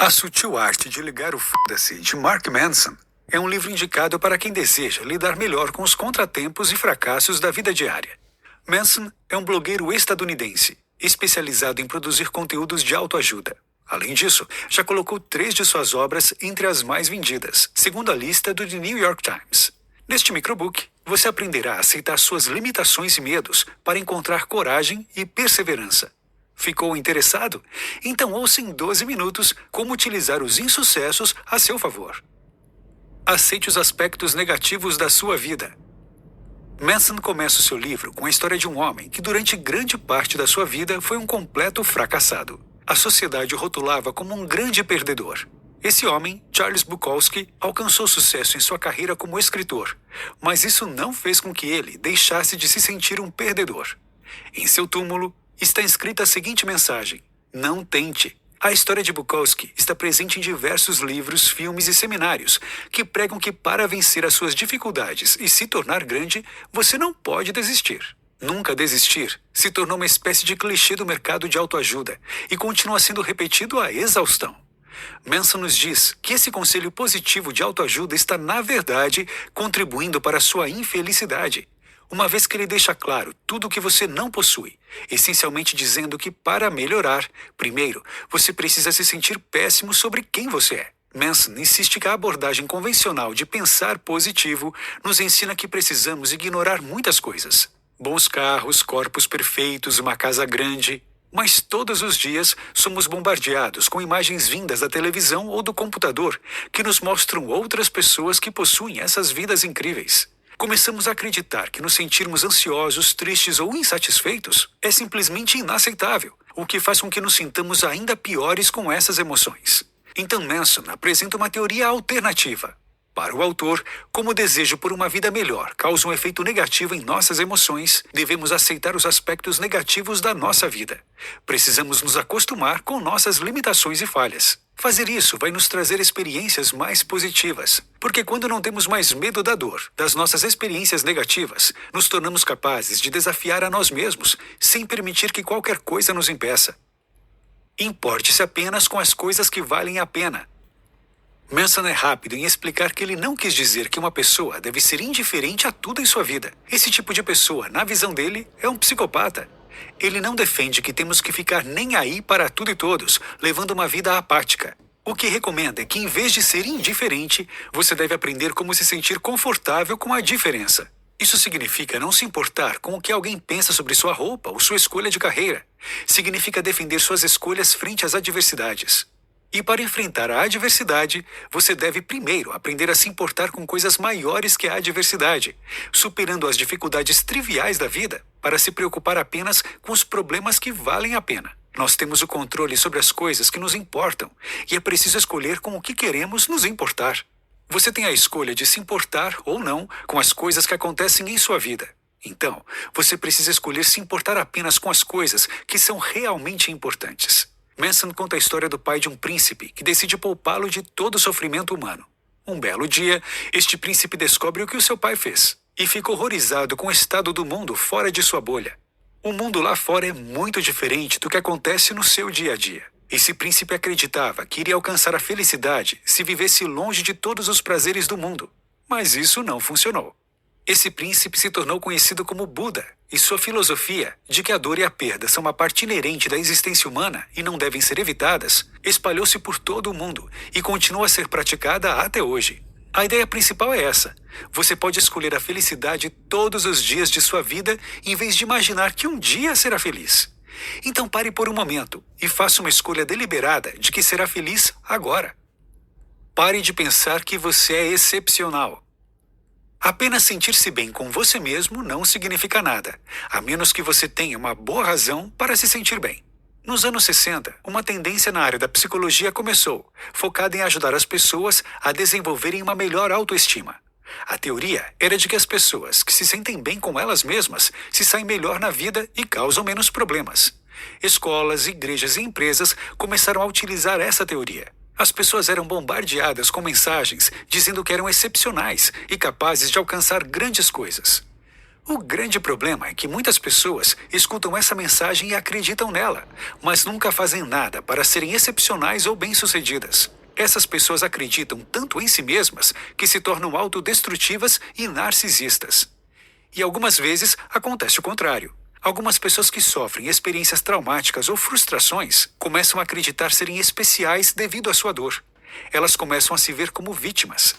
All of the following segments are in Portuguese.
A Sutil Arte de Ligar o Foda-se, de Mark Manson, é um livro indicado para quem deseja lidar melhor com os contratempos e fracassos da vida diária. Manson é um blogueiro estadunidense, especializado em produzir conteúdos de autoajuda. Além disso, já colocou 3 de suas obras entre as mais vendidas, segundo a lista do The New York Times. Neste microbook, você aprenderá a aceitar suas limitações e medos para encontrar coragem e perseverança. Ficou interessado? Então ouça em 12 minutos como utilizar os insucessos a seu favor. Aceite os aspectos negativos da sua vida. Manson começa o seu livro com a história de um homem que durante grande parte da sua vida foi um completo fracassado. A sociedade o rotulava como um grande perdedor. Esse homem, Charles Bukowski, alcançou sucesso em sua carreira como escritor, mas isso não fez com que ele deixasse de se sentir um perdedor. Em seu túmulo, está escrita a seguinte mensagem: não tente. A história de Bukowski está presente em diversos livros, filmes e seminários que pregam que para vencer as suas dificuldades e se tornar grande, você não pode desistir. Nunca desistir se tornou uma espécie de clichê do mercado de autoajuda e continua sendo repetido à exaustão. Manson nos diz que esse conselho positivo de autoajuda está, na verdade, contribuindo para a sua infelicidade, uma vez que ele deixa claro tudo o que você não possui, essencialmente dizendo que para melhorar, primeiro, você precisa se sentir péssimo sobre quem você é. Manson insiste que a abordagem convencional de pensar positivo nos ensina que precisamos ignorar muitas coisas. Bons carros, corpos perfeitos, uma casa grande. Mas todos os dias somos bombardeados com imagens vindas da televisão ou do computador que nos mostram outras pessoas que possuem essas vidas incríveis. Começamos a acreditar que nos sentirmos ansiosos, tristes ou insatisfeitos é simplesmente inaceitável, o que faz com que nos sintamos ainda piores com essas emoções. Então Manson apresenta uma teoria alternativa. Para o autor, como o desejo por uma vida melhor causa um efeito negativo em nossas emoções, devemos aceitar os aspectos negativos da nossa vida. Precisamos nos acostumar com nossas limitações e falhas. Fazer isso vai nos trazer experiências mais positivas, porque quando não temos mais medo da dor, das nossas experiências negativas, nos tornamos capazes de desafiar a nós mesmos, sem permitir que qualquer coisa nos impeça. Importe-se apenas com as coisas que valem a pena. Manson é rápido em explicar que ele não quis dizer que uma pessoa deve ser indiferente a tudo em sua vida. Esse tipo de pessoa, na visão dele, é um psicopata. Ele não defende que temos que ficar nem aí para tudo e todos, levando uma vida apática. O que recomenda é que, em vez de ser indiferente, você deve aprender como se sentir confortável com a diferença. Isso significa não se importar com o que alguém pensa sobre sua roupa ou sua escolha de carreira. Significa defender suas escolhas frente às adversidades. E para enfrentar a adversidade, você deve primeiro aprender a se importar com coisas maiores que a adversidade, superando as dificuldades triviais da vida para se preocupar apenas com os problemas que valem a pena. Nós temos o controle sobre as coisas que nos importam e é preciso escolher com o que queremos nos importar. Você tem a escolha de se importar ou não com as coisas que acontecem em sua vida. Então, você precisa escolher se importar apenas com as coisas que são realmente importantes. Manson conta a história do pai de um príncipe que decide poupá-lo de todo o sofrimento humano. Um belo dia, este príncipe descobre o que o seu pai fez e fica horrorizado com o estado do mundo fora de sua bolha. O mundo lá fora é muito diferente do que acontece no seu dia a dia. Esse príncipe acreditava que iria alcançar a felicidade se vivesse longe de todos os prazeres do mundo. Mas isso não funcionou. Esse príncipe se tornou conhecido como Buda, e sua filosofia, de que a dor e a perda são uma parte inerente da existência humana e não devem ser evitadas, espalhou-se por todo o mundo e continua a ser praticada até hoje. A ideia principal é essa: você pode escolher a felicidade todos os dias de sua vida em vez de imaginar que um dia será feliz. Então pare por um momento e faça uma escolha deliberada de que será feliz agora. Pare de pensar que você é excepcional. Apenas sentir-se bem com você mesmo não significa nada, a menos que você tenha uma boa razão para se sentir bem. Nos anos 60, uma tendência na área da psicologia começou, focada em ajudar as pessoas a desenvolverem uma melhor autoestima. A teoria era de que as pessoas que se sentem bem com elas mesmas se saem melhor na vida e causam menos problemas. Escolas, igrejas e empresas começaram a utilizar essa teoria. As pessoas eram bombardeadas com mensagens dizendo que eram excepcionais e capazes de alcançar grandes coisas. O grande problema é que muitas pessoas escutam essa mensagem e acreditam nela, mas nunca fazem nada para serem excepcionais ou bem-sucedidas. Essas pessoas acreditam tanto em si mesmas que se tornam autodestrutivas e narcisistas. E algumas vezes acontece o contrário. Algumas pessoas que sofrem experiências traumáticas ou frustrações começam a acreditar serem especiais devido à sua dor. Elas começam a se ver como vítimas.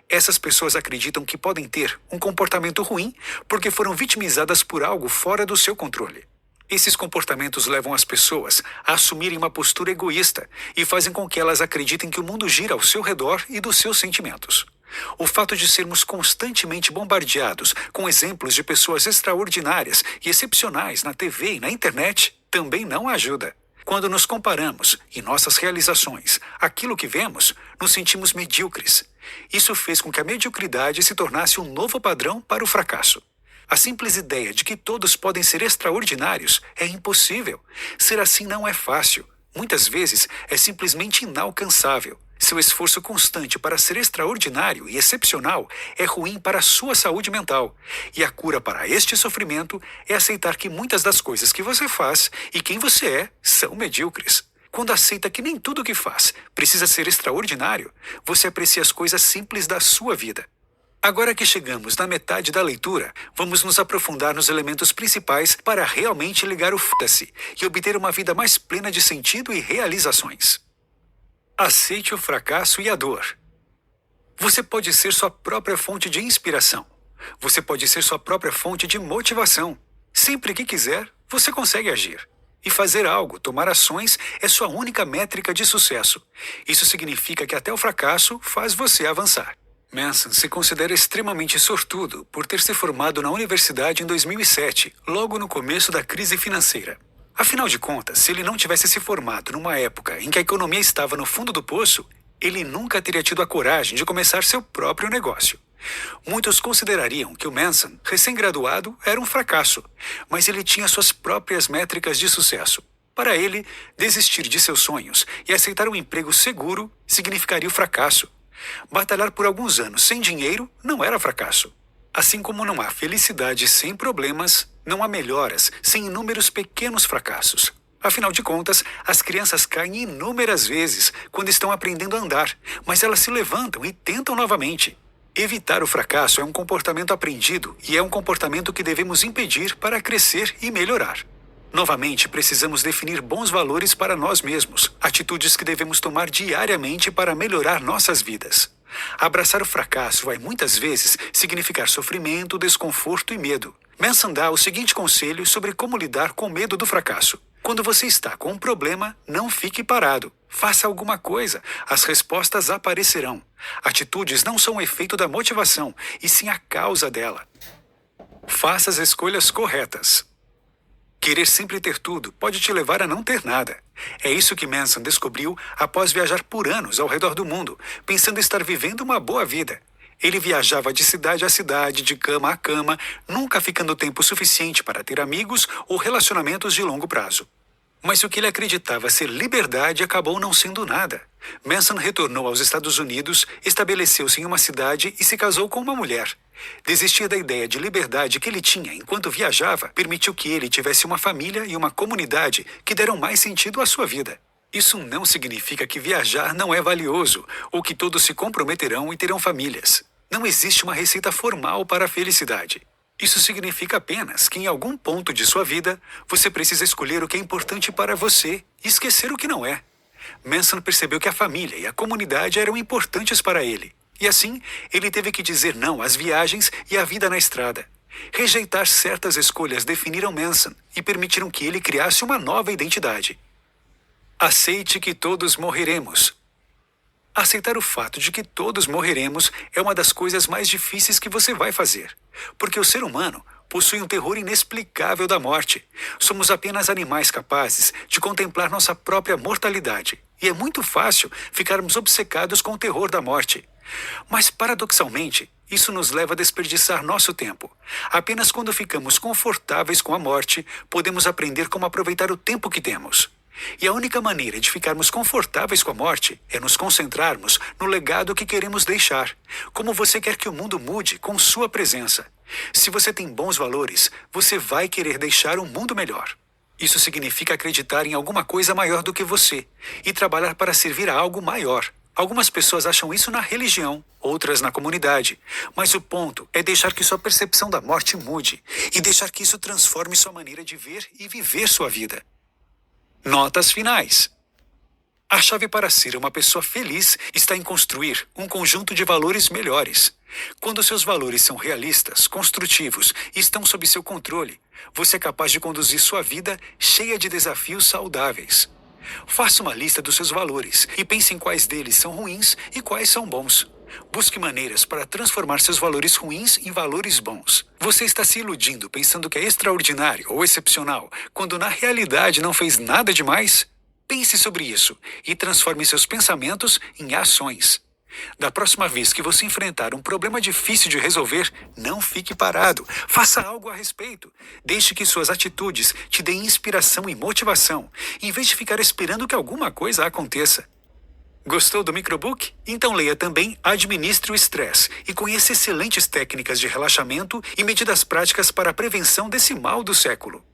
Essas pessoas acreditam que podem ter um comportamento ruim porque foram vitimizadas por algo fora do seu controle. Esses comportamentos levam as pessoas a assumirem uma postura egoísta e fazem com que elas acreditem que o mundo gira ao seu redor e dos seus sentimentos. O fato de sermos constantemente bombardeados com exemplos de pessoas extraordinárias e excepcionais na TV e na internet também não ajuda. Quando nos comparamos em nossas realizações àquilo que vemos, nos sentimos medíocres. Isso fez com que a mediocridade se tornasse um novo padrão para o fracasso. A simples ideia de que todos podem ser extraordinários é impossível. Ser assim não é fácil. Muitas vezes é simplesmente inalcançável. Seu esforço constante para ser extraordinário e excepcional é ruim para a sua saúde mental. E a cura para este sofrimento é aceitar que muitas das coisas que você faz e quem você é são medíocres. Quando aceita que nem tudo o que faz precisa ser extraordinário, você aprecia as coisas simples da sua vida. Agora que chegamos na metade da leitura, vamos nos aprofundar nos elementos principais para realmente ligar o f***se e obter uma vida mais plena de sentido e realizações. Aceite o fracasso e a dor. Você pode ser sua própria fonte de inspiração. Você pode ser sua própria fonte de motivação. Sempre que quiser, você consegue agir. E fazer algo, tomar ações, é sua única métrica de sucesso. Isso significa que até o fracasso faz você avançar. Manson se considera extremamente sortudo por ter se formado na universidade em 2007, logo no começo da crise financeira. Afinal de contas, se ele não tivesse se formado numa época em que a economia estava no fundo do poço, ele nunca teria tido a coragem de começar seu próprio negócio. Muitos considerariam que o Manson, recém-graduado, era um fracasso, mas ele tinha suas próprias métricas de sucesso. Para ele, desistir de seus sonhos e aceitar um emprego seguro significaria o fracasso. Batalhar por alguns anos sem dinheiro não era fracasso. Assim como não há felicidade sem problemas, não há melhoras sem inúmeros pequenos fracassos. Afinal de contas, as crianças caem inúmeras vezes quando estão aprendendo a andar, mas elas se levantam e tentam novamente. Evitar o fracasso é um comportamento aprendido e é um comportamento que devemos impedir para crescer e melhorar. Novamente, precisamos definir bons valores para nós mesmos, atitudes que devemos tomar diariamente para melhorar nossas vidas. Abraçar o fracasso vai muitas vezes significar sofrimento, desconforto e medo. Manson dá o seguinte conselho sobre como lidar com o medo do fracasso. Quando você está com um problema, não fique parado. Faça alguma coisa. As respostas aparecerão. Atitudes não são o efeito da motivação, e sim a causa dela. Faça as escolhas corretas. Querer sempre ter tudo pode te levar a não ter nada. É isso que Manson descobriu após viajar por anos ao redor do mundo, pensando estar vivendo uma boa vida. Ele viajava de cidade a cidade, de cama a cama, nunca ficando tempo suficiente para ter amigos ou relacionamentos de longo prazo. Mas o que ele acreditava ser liberdade acabou não sendo nada. Manson retornou aos Estados Unidos, estabeleceu-se em uma cidade e se casou com uma mulher. Desistir da ideia de liberdade que ele tinha enquanto viajava permitiu que ele tivesse uma família e uma comunidade que deram mais sentido à sua vida. Isso não significa que viajar não é valioso ou que todos se comprometerão e terão famílias. Não existe uma receita formal para a felicidade. Isso significa apenas que em algum ponto de sua vida, você precisa escolher o que é importante para você e esquecer o que não é. Manson percebeu que a família e a comunidade eram importantes para ele. E assim, ele teve que dizer não às viagens e à vida na estrada. Rejeitar certas escolhas definiram Manson e permitiram que ele criasse uma nova identidade. Aceite que todos morreremos. Aceitar o fato de que todos morreremos é uma das coisas mais difíceis que você vai fazer, porque o ser humano possui um terror inexplicável da morte. Somos apenas animais capazes de contemplar nossa própria mortalidade, e é muito fácil ficarmos obcecados com o terror da morte. Mas, paradoxalmente, isso nos leva a desperdiçar nosso tempo. Apenas quando ficamos confortáveis com a morte, podemos aprender como aproveitar o tempo que temos. E a única maneira de ficarmos confortáveis com a morte é nos concentrarmos no legado que queremos deixar. Como você quer que o mundo mude com sua presença. Se você tem bons valores, você vai querer deixar um mundo melhor. Isso significa acreditar em alguma coisa maior do que você e trabalhar para servir a algo maior. Algumas pessoas acham isso na religião, outras na comunidade. Mas o ponto é deixar que sua percepção da morte mude e deixar que isso transforme sua maneira de ver e viver sua vida. Notas finais. A chave para ser uma pessoa feliz está em construir um conjunto de valores melhores. Quando seus valores são realistas, construtivos e estão sob seu controle, você é capaz de conduzir sua vida cheia de desafios saudáveis. Faça uma lista dos seus valores e pense em quais deles são ruins e quais são bons. Busque maneiras para transformar seus valores ruins em valores bons. Você está se iludindo pensando que é extraordinário ou excepcional, quando na realidade não fez nada demais? Pense sobre isso e transforme seus pensamentos em ações. Da próxima vez que você enfrentar um problema difícil de resolver, não fique parado. Faça algo a respeito. Deixe que suas atitudes te deem inspiração e motivação, em vez de ficar esperando que alguma coisa aconteça. Gostou do microbook? Então leia também Administre o Estresse e conheça excelentes técnicas de relaxamento e medidas práticas para a prevenção desse mal do século.